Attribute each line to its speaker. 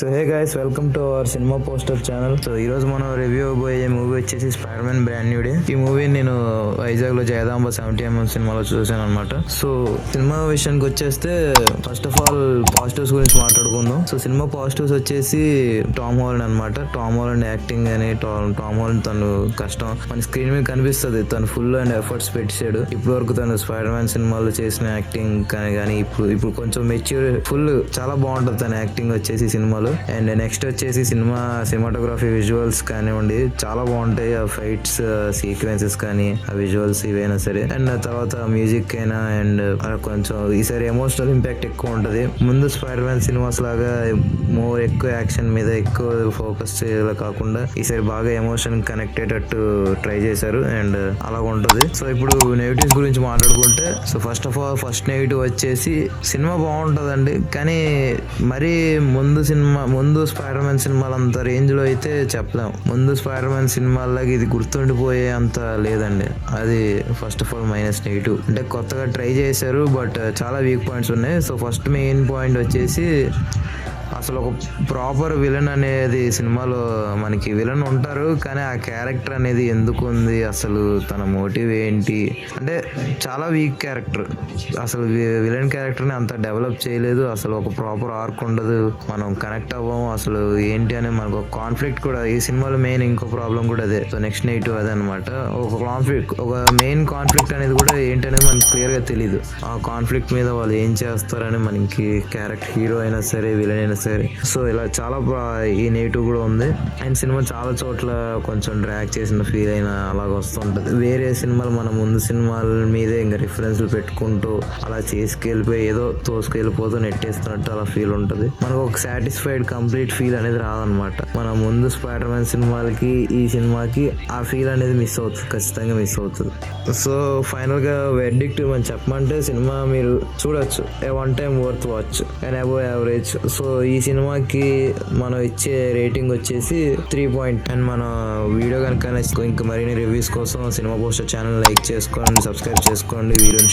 Speaker 1: So hey guys, welcome to our cinema poster channel. So ఈ రోజు మనం review అవ్వబోయే movie వచ్చేసి spider man brand new day. ఈ movie నేను వైజాగ్ లో జయదాంబ 70mm సినిమాలో చూసాను అనమాట. సో సినిమా విషయానికి వచ్చేస్తే ఫస్ట్ ఆఫ్ ఆల్ పాజిటివ్స్ గురించి మాట్లాడుకుందాం. సో సినిమా పాజిటివ్స్ వచ్చేసి టామ్ హాలండ్ అనమాట. టామ్ హాలండ్ యాక్టింగ్ అని, టామ్ హాలండ్ తను కష్టం మన స్క్రీన్ మీద కనిపిస్తుంది. తను ఫుల్ అండ్ ఎఫర్ట్స్ పెట్టాడు. ఇప్పటి వరకు తను స్పైడర్ మ్యాన్ సినిమాలో చేసిన యాక్టింగ్ కానీ ఇప్పుడు కొంచెం మెచ్యూర్, ఫుల్ చాలా బాగుంటుంది తన యాక్టింగ్ వచ్చేసి సినిమాలో. అండ్ నెక్స్ట్ వచ్చేసి సినిమాటోగ్రఫీ విజువల్స్ కానివ్వండి చాలా బాగుంటాయి. ఆ ఫైట్స్ సీక్వెన్సెస్ కానీ ఆ విజువల్స్ ఇవైనా సరే. అండ్ తర్వాత మ్యూజిక్ అయినా అండ్ కొంచెం ఈసారి ఎమోషనల్ ఇంపాక్ట్ ఎక్కువ ఉంటుంది. ముందు స్పైడర్ మ్యాన్ సినిమాస్ లాగా ఎక్కువ యాక్షన్ మీద ఎక్కువ ఫోకస్ చేయాలి కాకుండా ఈసారి బాగా ఎమోషన్ కనెక్ట్ అయ్యేటట్టు ట్రై చేశారు. అండ్ అలాగ ఉంటుంది. సో ఇప్పుడు నెగిటివ్స్ గురించి మాట్లాడుకుంటే, so first of all first negative వచ్చేసి సినిమా బాగుంటుందండి, కానీ మరీ ముందు స్పైడర్ మ్యాన్ సినిమాలు అంత రేంజ్ లో అయితే చెప్పలేం. ముందు స్పైడర్ మ్యాన్ సినిమాలాగా ఇది గుర్తుండిపోయే అంత లేదండి. అది first of all minus negative. అంటే కొత్తగా ట్రై చేశారు, బట్ చాలా వీక్ పాయింట్స్ ఉన్నాయి. సో ఫస్ట్ మెయిన్ పాయింట్ వచ్చేసి అసలు ఒక ప్రాపర్ విలన్ అనేది సినిమాలో మనకి విలన్ ఉంటారు, కానీ ఆ క్యారెక్టర్ అనేది ఎందుకు ఉంది, అసలు తన మోటివ్ ఏంటి అంటే చాలా వీక్ క్యారెక్టర్. అసలు విలన్ క్యారెక్టర్ని అంత డెవలప్ చేయలేదు. అసలు ఒక ప్రాపర్ ఆర్క్ ఉండదు, మనం కనెక్ట్ అవ్వము అసలు ఏంటి అని. మనకు ఒక కాన్ఫ్లిక్ట్ కూడా ఈ సినిమాలో మెయిన్ ఇంకో ప్రాబ్లం కూడా అదే. సో నెక్స్ట్ నెగిటివ్ అదే అనమాట. ఒక మెయిన్ కాన్ఫ్లిక్ట్ అనేది కూడా ఏంటనేది మనకి క్లియర్ గా తెలియదు. ఆ కాన్ఫ్లిక్ట్ మీద వాళ్ళు ఏం చేస్తారని మనకి క్యారెక్టర్ హీరో అయినా సరే విలన్ అయినా సరే. సో ఇలా చాలా ఈ నెగిటివ్ కూడా ఉంది. అండ్ సినిమా చాలా చోట్ల కొంచెం డ్రాగ్ చేసిన ఫీల్ అయినా అలాగ వస్తుంటది. వేరే సినిమాలు మన ముందు సినిమాల మీదే ఇంకా రిఫరెన్స్లు పెట్టుకుంటూ అలా చేసుకెళ్ళిపోయి ఏదో తోసుకెళ్ళిపోతూ నెట్టేస్తున్నట్టు అలా ఫీల్ ఉంటుంది. మనకు ఒక సాటిస్ఫైడ్ కంప్లీట్ ఫీల్ అనేది రాదనమాట. మన ముందు స్పైడర్ మ్యాన్ సినిమాలకి ఈ సినిమాకి ఆ ఫీల్ అనేది మిస్ అవుతుంది, ఖచ్చితంగా మిస్ అవుతుంది. సో ఫైనల్ గా వెర్డిక్ట్ మనం చెప్పమంటే, సినిమా మీరు చూడొచ్చు, a one time worth watch and above average. So ఈ సినిమాకి మనం ఇచ్చే రేటింగ్ వచ్చేసి 3. అండ్ మన వీడియో కనుక ఇంకా మరిన్ని రివ్యూస్ కోసం సినిమా పోస్టర్ ఛానల్ లైక్ చేసుకోండి, సబ్స్క్రైబ్ చేసుకోండి, వీడియోని